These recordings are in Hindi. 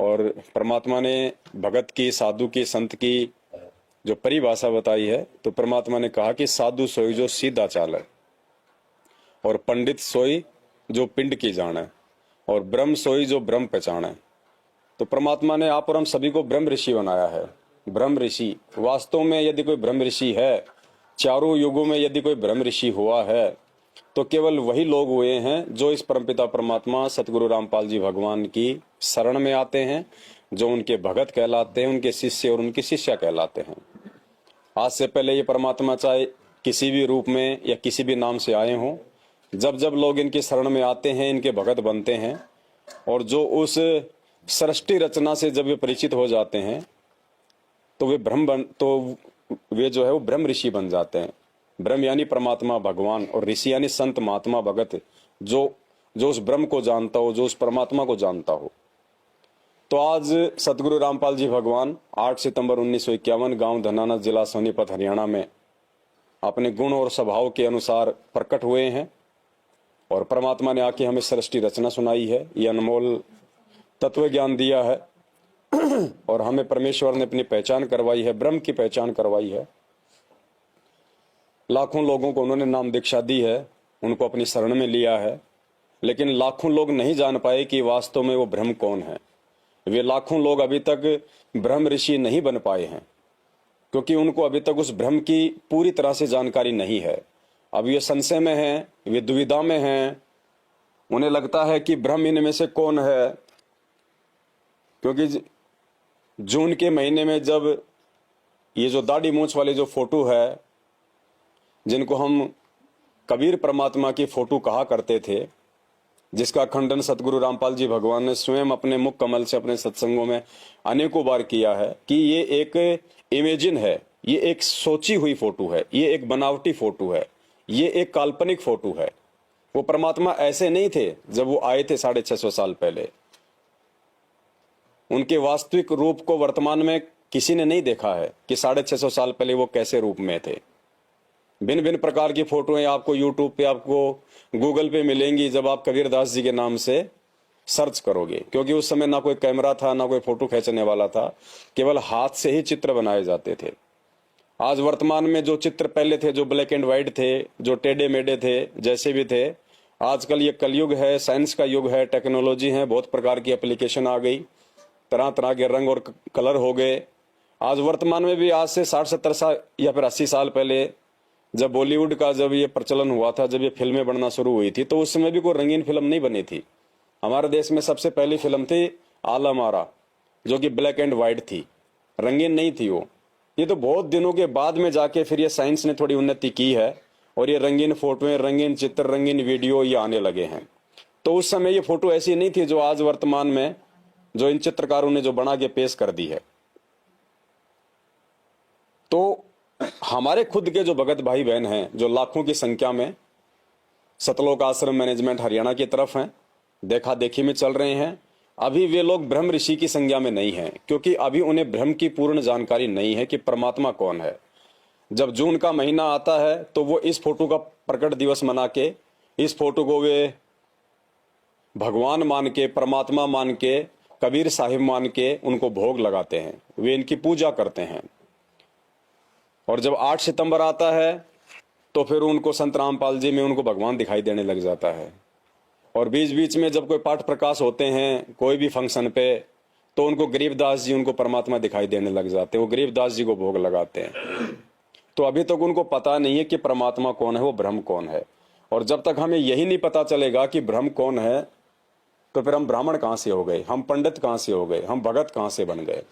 और परमात्मा ने भगत की, साधु की, संत की जो परिभाषा बताई है, तो परमात्मा ने कहा कि साधु सोई जो सीधा चाल है, और पंडित सोई जो पिंड की जान है, और ब्रह्म सोई जो ब्रह्म पहचान है। तो परमात्मा ने आप और हम सभी को ब्रह्म ऋषि बनाया है। ब्रह्म ऋषि वास्तव में यदि कोई ब्रह्म ऋषि है, चारों युगों में यदि कोई ब्रह्म ऋषि हुआ है, तो केवल वही लोग हुए हैं जो इस परमपिता परमात्मा सतगुरु रामपाल जी भगवान की शरण में आते हैं, जो उनके भगत कहलाते हैं, उनके शिष्य और उनकी शिष्या कहलाते हैं। आज से पहले ये परमात्मा चाहे किसी भी रूप में या किसी भी नाम से आए हों, जब जब लोग इनकी शरण में आते हैं, इनके भगत बनते हैं, और जो उस सृष्टि रचना से जब वे परिचित हो जाते हैं, तो वे जो है वो ब्रह्म ऋषि बन जाते हैं। ब्रह्म यानी परमात्मा भगवान, और ऋषि यानी संत महात्मा भगत, जो उस ब्रह्म को जानता हो, जो उस परमात्मा को जानता हो। तो आज सतगुरु रामपाल जी भगवान 8 सितंबर 1951 गांव धनाना, जिला सोनीपत, हरियाणा में अपने गुण और स्वभाव के अनुसार प्रकट हुए हैं, और परमात्मा ने आके हमें सृष्टि रचना सुनाई है, ये अनमोल तत्व ज्ञान दिया है, और हमें परमेश्वर ने अपनी पहचान करवाई है, ब्रह्म की पहचान करवाई है। लाखों लोगों को उन्होंने नाम दीक्षा दी है, उनको अपनी शरण में लिया है, लेकिन लाखों लोग नहीं जान पाए कि वास्तव में वो ब्रह्म कौन है। वे लाखों लोग अभी तक ब्रह्म ऋषि नहीं बन पाए हैं, क्योंकि उनको अभी तक उस ब्रह्म की पूरी तरह से जानकारी नहीं है। अब ये संशय में हैं, वे दुविधा में हैं, उन्हें लगता है कि ब्रह्म इनमें से कौन है। क्योंकि जून के महीने में जब ये जो दाढ़ी मूंछ वाले जो फोटो है, जिनको हम कबीर परमात्मा की फोटो कहा करते थे, जिसका खंडन सतगुरु रामपाल जी भगवान ने स्वयं अपने मुख कमल से अपने सत्संगों में अनेकों बार किया है कि ये एक इमेजिन है, ये एक सोची हुई फोटो है, ये एक बनावटी फोटो है, ये एक काल्पनिक फोटो है। वो परमात्मा ऐसे नहीं थे जब वो आए थे 650 साल पहले। उनके वास्तविक रूप को वर्तमान में किसी ने नहीं देखा है कि 650 साल पहले वो कैसे रूप में थे। भिन्न भिन्न प्रकार की फोटोएं आपको यूट्यूब पे, आपको गूगल पे मिलेंगी जब आप कबीरदास जी के नाम से सर्च करोगे, क्योंकि उस समय ना कोई कैमरा था, ना कोई फोटो खींचने वाला था, केवल हाथ से ही चित्र बनाए जाते थे। आज वर्तमान में जो चित्र पहले थे, जो ब्लैक एंड व्हाइट थे, जो टेढ़े मेढ़े थे, जैसे भी थे, आजकल ये कलयुग है, साइंस का युग है, टेक्नोलॉजी है, बहुत प्रकार की एप्लीकेशन आ गई, तरह तरह के रंग और कलर हो गए। आज वर्तमान में भी आज से 60-70 साल या फिर 80 साल पहले जब बॉलीवुड का जब ये प्रचलन हुआ था, जब ये फिल्में बनना शुरू हुई थी, तो उस समय भी कोई रंगीन फिल्म नहीं बनी थी। हमारे देश में सबसे पहली फिल्म थी आलम आरा, जो कि ब्लैक एंड व्हाइट थी, रंगीन नहीं थी वो। ये तो बहुत दिनों के बाद में जाके फिर ये साइंस ने थोड़ी उन्नति की है, और ये रंगीन फोटोएं, रंगीन चित्र, रंगीन वीडियो ये आने लगे हैं। तो उस समय ये फोटो ऐसी नहीं थी जो आज वर्तमान में जो इन चित्रकारों ने जो बना के पेश कर दी है। तो हमारे खुद के जो भगत भाई बहन हैं, जो लाखों की संख्या में सतलोक आश्रम मैनेजमेंट हरियाणा की तरफ हैं, देखा देखी में चल रहे हैं, अभी वे लोग ब्रह्म ऋषि की संज्ञा में नहीं हैं, क्योंकि अभी उन्हें ब्रह्म की पूर्ण जानकारी नहीं है कि परमात्मा कौन है। जब जून का महीना आता है तो वो इस फोटो का प्रकट दिवस मना के, इस फोटो को वे भगवान मान के, परमात्मा मान के, कबीर साहिब मान के उनको भोग लगाते हैं, वे इनकी पूजा करते हैं। और जब 8 सितंबर आता है तो फिर उनको संत रामपाल जी में उनको भगवान दिखाई देने लग जाता है। और बीच बीच में जब कोई पाठ प्रकाश होते हैं कोई भी फंक्शन पे, तो उनको गरीबदास जी, उनको परमात्मा दिखाई देने लग जाते हैं, वो गरीबदास जी को भोग लगाते हैं। तो अभी तक उनको पता नहीं है कि परमात्मा कौन है, वो ब्रह्म कौन है। और जब तक हमें यही नहीं पता चलेगा कि ब्रह्म कौन है, तो फिर हम ब्राह्मण कहां से हो गए, हम पंडित कहां से हो गए, हम भगत कहां से बन गए।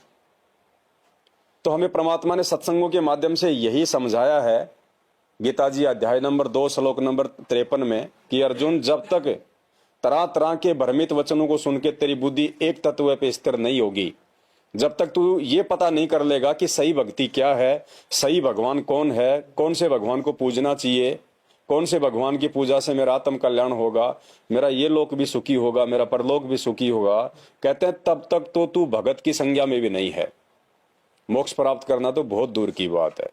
तो हमें परमात्मा ने सत्संगों के माध्यम से यही समझाया है, गीता जी अध्याय नंबर 2 श्लोक नंबर 53 में, कि अर्जुन, जब तक तरह तरह के भ्रमित वचनों को सुन के तेरी बुद्धि एक तत्व पे स्थिर नहीं होगी, जब तक तू ये पता नहीं कर लेगा कि सही भक्ति क्या है, सही भगवान कौन है, कौन से भगवान को पूजना चाहिए, कौन से भगवान की पूजा से मेरा आत्म कल्याण होगा, मेरा ये लोक भी सुखी होगा, मेरा परलोक भी सुखी होगा, कहते हैं तब तक तो तू भगत की संज्ञा में भी नहीं है। मोक्ष प्राप्त करना तो बहुत दूर की बात है।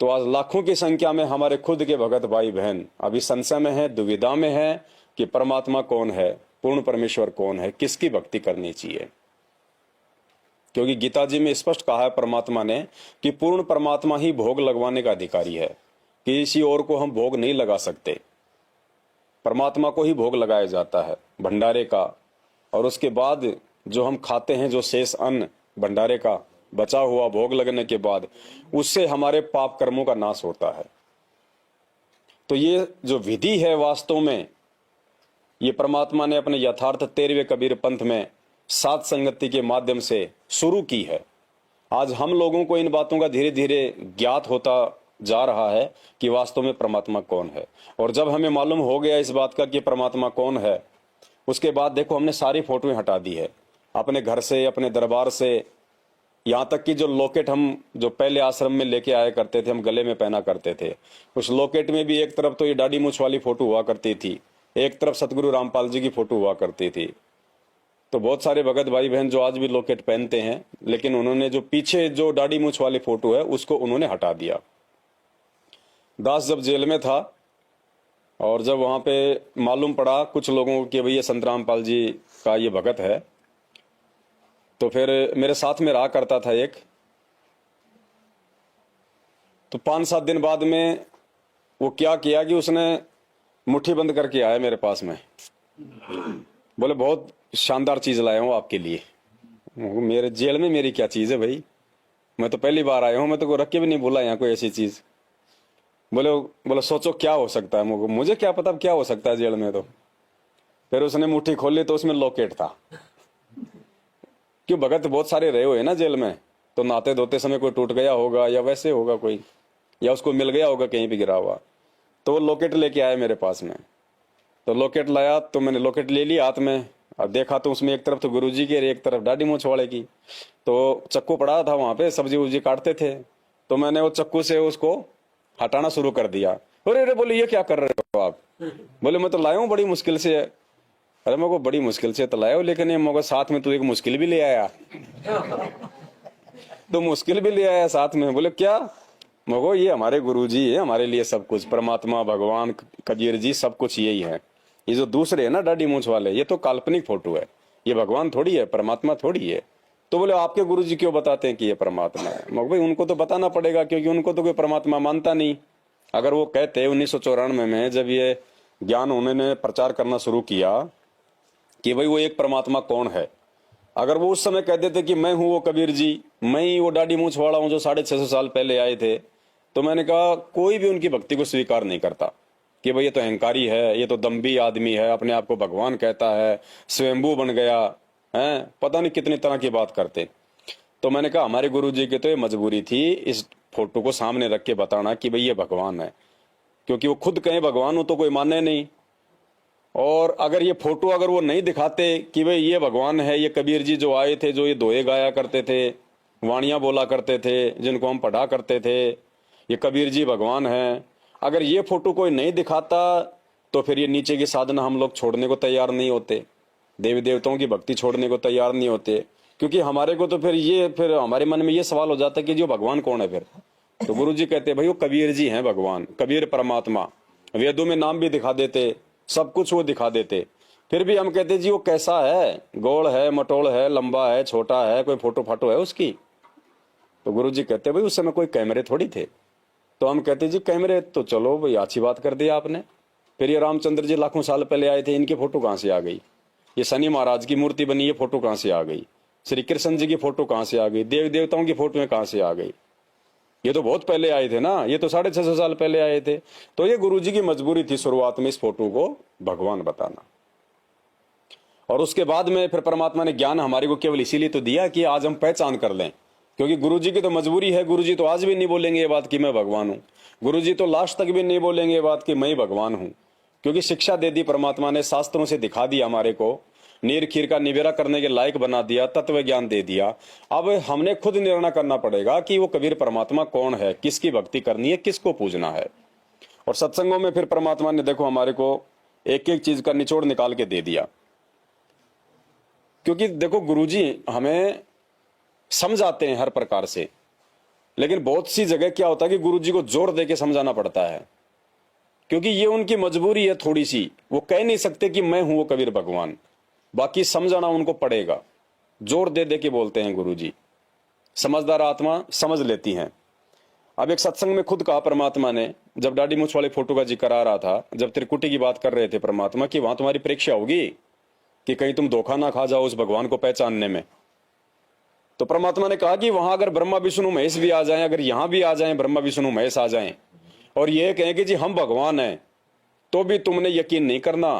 तो आज लाखों की संख्या में हमारे खुद के भगत भाई बहन अभी संशय में है, दुविधा में है कि परमात्मा कौन है, पूर्ण परमेश्वर कौन है, किसकी भक्ति करनी चाहिए। क्योंकि गीता जी में स्पष्ट कहा है परमात्मा ने कि पूर्ण परमात्मा ही भोग लगवाने का अधिकारी है, किसी और को हम भोग नहीं लगा सकते। परमात्मा को ही भोग लगाया जाता है भंडारे का, और उसके बाद जो हम खाते हैं, जो शेष अन्न भंडारे का बचा हुआ भोग लगने के बाद, उससे हमारे पाप कर्मों का नाश होता है। तो ये जो विधि है वास्तव में ये परमात्मा ने अपने यथार्थ 13वें कबीर पंथ में सात संगति के माध्यम से शुरू की है। आज हम लोगों को इन बातों का धीरे धीरे ज्ञात होता जा रहा है कि वास्तव में परमात्मा कौन है। और जब हमें मालूम हो गया इस बात का कि परमात्मा कौन है, उसके बाद देखो हमने सारी फोटोएं हटा दी है अपने घर से, अपने दरबार से। यहाँ तक कि जो लॉकेट हम जो पहले आश्रम में लेके आया करते थे, हम गले में पहना करते थे, उस लॉकेट में भी एक तरफ तो ये दाढ़ी मूछ वाली फोटो हुआ करती थी, एक तरफ सतगुरु रामपाल जी की फोटो हुआ करती थी। तो बहुत सारे भगत भाई बहन जो आज भी लॉकेट पहनते हैं, लेकिन उन्होंने जो पीछे जो दाढ़ी मूछ वाली फोटो है उसको उन्होंने हटा दिया। दास जब जेल में था और जब वहां पे मालूम पड़ा कुछ लोगों को कि भैया संत रामपाल जी का ये भगत है, तो फिर मेरे साथ में रहा करता था एक, तो 5-7 दिन बाद में वो क्या किया कि उसने मुट्ठी बंद करके आया मेरे पास में, बोले बहुत शानदार चीज लाया हूं आपके लिए। मेरे जेल में मेरी क्या चीज है भाई, मैं तो पहली बार आया हूं, मैं तो को रख के भी नहीं बोला यहाँ कोई ऐसी चीज। बोले सोचो क्या हो सकता है। मुझे क्या पता क्या हो सकता है जेल में। तो फिर उसने मुट्ठी खोली तो उसमें लॉकेट था। क्यों, भगत बहुत सारे रहे हुए ना जेल में, तो नहाते धोते समय कोई टूट गया होगा या वैसे होगा कोई, या उसको मिल गया होगा कहीं भी गिरा हुआ, तो वो लॉकेट लेके आया मेरे पास में। तो लॉकेट लाया तो मैंने लॉकेट ले ली हाथ में, अब देखा तो उसमें एक तरफ तो गुरुजी की और एक तरफ दाढ़ी मूछ वाले की। तो चक्कू पड़ा था वहां पे, सब्जी उब्जी काटते थे, तो मैंने वो चक्कू से उसको हटाना शुरू कर दिया। अरे बोले ये क्या कर रहे हो आप? बोले मैं तो लाया हूँ बड़ी मुश्किल से। अरे मैं को बड़ी मुश्किल से तो लाया हूँ, लेकिन ये मगर साथ में तू एक मुश्किल भी ले आया। तो मुश्किल भी ले आया साथ में। बोले क्या? मगो ये हमारे गुरुजी है, हमारे लिए सब कुछ, परमात्मा भगवान कबीर जी सब कुछ यही है। ये जो दूसरे है ना दाढ़ी मूछ वाले, ये तो काल्पनिक फोटो है, ये भगवान थोड़ी है, परमात्मा थोड़ी है। तो बोले आपके गुरुजी क्यों बताते हैं कि ये परमात्मा है? मगर भाई उनको तो बताना पड़ेगा, क्योंकि उनको तो कोई परमात्मा मानता नहीं। अगर वो कहते 1994 में जब ये ज्ञान उन्होंने प्रचार करना शुरू किया कि भाई वो एक परमात्मा कौन है, अगर वो उस समय कह देते कि मैं हूं वो कबीर जी, मैं ही वो दाढ़ी मूछ वाला हूं जो 650 साल पहले आए थे, तो मैंने कहा कोई भी उनकी भक्ति को स्वीकार नहीं करता कि भाई ये तो अहंकारी है, ये तो दम्भी आदमी है, अपने आप को भगवान कहता है, स्वयंभू बन गया है, पता नहीं कितनी तरह की बात करते। तो मैंने कहा हमारे गुरुजी की तो ये मजबूरी थी इस फोटो को सामने रख के बताना कि भाई ये भगवान है, क्योंकि वो खुद कहें भगवान हो तो कोई माने नहीं। और अगर ये फोटो अगर वो नहीं दिखाते कि भाई ये भगवान है, ये कबीर जी जो आए थे, जो ये दोहे गाया करते थे, वाणियां बोला करते थे, जिनको हम पढ़ा करते थे, ये कबीर जी भगवान है, अगर ये फोटो कोई नहीं दिखाता तो फिर ये नीचे की साधना हम लोग छोड़ने को तैयार नहीं होते, देवी देवताओं की भक्ति छोड़ने को तैयार नहीं होते। क्योंकि हमारे को तो फिर हमारे मन में ये सवाल हो जाता है कि जो भगवान कौन है फिर? तो गुरु जी कहते भाई वो कबीर जी हैं भगवान, कबीर परमात्मा। वेदों में नाम भी दिखा देते, सब कुछ वो दिखा देते, फिर भी हम कहते जी वो कैसा है, गोल है, मटोल है, लंबा है, छोटा है, कोई फोटो फाटो है उसकी? तो गुरु जी कहते भाई उस समय कोई कैमरे थोड़ी थे। तो हम कहते जी कैमरे तो चलो भाई अच्छी बात कर दी आपने, फिर ये रामचंद्र जी लाखों साल पहले आए थे, इनकी फोटो कहां से आ गई? ये शनि महाराज की मूर्ति बनी, ये फोटो कहां से आ गई? श्री कृष्ण जी की फोटो कहां से आ गई? देवी देवताओं की फोटो कहां से आ गई? ये तो बहुत पहले आए थे ना, ये तो 650 साल पहले आए थे। तो ये गुरुजी की मजबूरी थी शुरुआत में इस फोटो को भगवान बताना। और उसके बाद में फिर परमात्मा ने ज्ञान हमारे को केवल इसीलिए तो दिया कि आज हम पहचान कर लें, क्योंकि गुरुजी की तो मजबूरी है। गुरुजी तो आज भी नहीं बोलेंगे ये बात कि मैं भगवान हूं, गुरुजी तो लास्ट तक भी नहीं बोलेंगे ये बात कि मैं ही भगवान हूं, क्योंकि शिक्षा दे दी परमात्मा ने, शास्त्रों से दिखा दिया हमारे को, नीर खीर का निवेरा करने के लायक बना दिया, तत्व ज्ञान दे दिया। अब हमने खुद निर्णय करना पड़ेगा कि वो कबीर परमात्मा कौन है, किसकी भक्ति करनी है, किसको पूजना है। और सत्संगों में फिर परमात्मा ने देखो हमारे को एक एक चीज का निचोड़ निकाल के दे दिया। क्योंकि देखो गुरुजी हमें समझाते हैं हर प्रकार से, लेकिन बहुत सी जगह क्या होता है कि गुरुजी को जोर दे के समझाना पड़ता है, क्योंकि ये उनकी मजबूरी है थोड़ी सी। वो कह नहीं सकते कि मैं हूं वो कबीर भगवान, बाकी समझाना उनको पड़ेगा, जोर दे दे के बोलते हैं गुरुजी। समझदार आत्मा समझ लेती हैं। अब एक सत्संग में खुद कहा परमात्मा ने, जब दाढ़ी मूछ वाले फोटो का जिक्र आ रहा था, जब त्रिकुटी की बात कर रहे थे परमात्मा कि वहां तुम्हारी परीक्षा होगी कि कहीं तुम धोखा ना खा जाओ उस भगवान को पहचानने में। तो परमात्मा ने कहा कि वहां अगर ब्रह्मा विष्णु महेश भी आ जाएं, अगर यहां भी आ जाएं ब्रह्मा विष्णु महेश आ जाएं और ये कहें कि जी हम भगवान हैं, तो भी तुमने यकीन नहीं करना।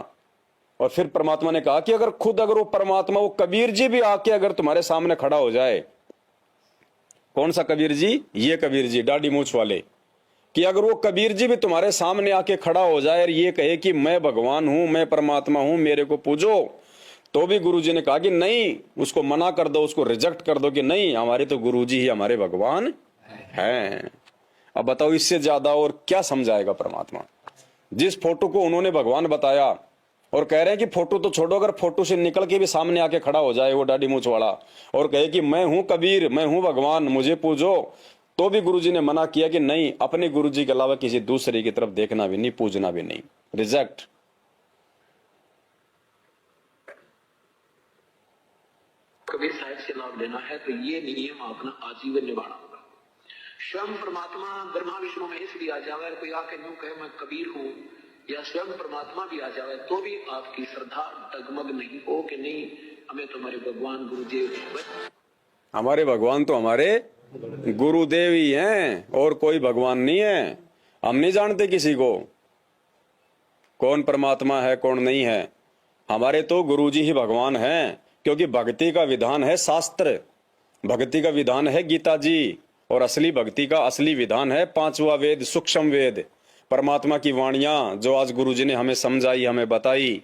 और फिर परमात्मा ने कहा कि अगर वो परमात्मा, वो कबीर जी भी आके अगर तुम्हारे सामने खड़ा हो जाए, कौन सा कबीर जी? ये कबीर जी दाढ़ी मूछ वाले, कि अगर वो कबीर जी भी तुम्हारे सामने आके खड़ा हो जाए और ये कहे कि मैं भगवान हूं, मैं परमात्मा हूं, मेरे को पूजो, तो भी गुरुजी ने कहा कि नहीं, उसको मना कर दो, उसको रिजेक्ट कर दो कि नहीं, हमारे तो गुरुजी ही हमारे भगवान हैं। अब बताओ इससे ज्यादा और क्या समझाएगा परमात्मा? जिस फोटो को उन्होंने भगवान बताया और कह रहे हैं कि फोटो तो छोड़ो, अगर फोटो से निकल के भी सामने आके खड़ा हो जाए वो दाढ़ी मूछ वाला और कहे कि मैं हूं कबीर, मैं हूं भगवान, मुझे पूजो, तो भी गुरुजी ने मना किया कि नहीं, अपने गुरुजी के अलावा किसी दूसरे की तरफ देखना भी नहीं, पूजना भी नहीं, रिजेक्ट। कबीर साहब से लाभ लेना है तो ये नियम अपना आजीवन निभाना होगा। स्वयं परमात्मा ब्रह्मा विष्णु महेश भी आ जाए, कोई आके यूं कहे मैं कबीर हूं, या स्वयं परमात्मा भी आ जाए, तो भी आपकी श्रद्धा डगमग नहीं हो कि नहीं हमें तुम्हारे भगवान गुरुदेव, हमारे भगवान तो हमारे गुरुदेव ही हैं और कोई भगवान नहीं है। हम नहीं जानते किसी को कौन परमात्मा है कौन नहीं है, हमारे तो गुरुजी ही भगवान हैं। क्योंकि भक्ति का विधान है शास्त्र, भक्ति का विधान है गीता जी, और असली भक्ति का असली विधान है पांचवा वेद, सूक्ष्म वेद, परमात्मा की वाणियां जो आज गुरुजी ने हमें समझाई, हमें बताई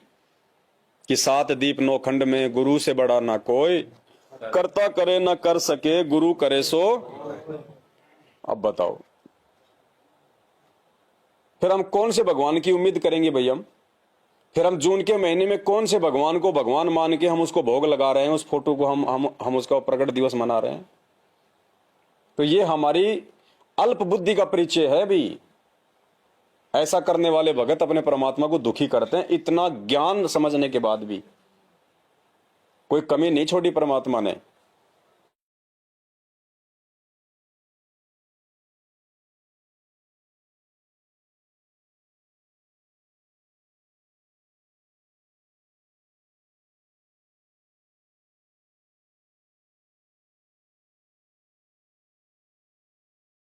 कि 7 दीप 9 खंड में गुरु से बड़ा ना कोई, करता करे ना कर सके गुरु करे सो। अब बताओ फिर हम कौन से भगवान की उम्मीद करेंगे भाई? फिर हम जून के महीने में कौन से भगवान को भगवान मान के हम उसको भोग लगा रहे हैं, उस फोटो को हम उसका प्रकट दिवस मना रहे हैं? तो ये हमारी अल्प बुद्धि का परिचय है भी। ऐसा करने वाले भगत अपने परमात्मा को दुखी करते हैं। इतना ज्ञान समझने के बाद भी कोई कमी नहीं छोड़ी परमात्मा ने।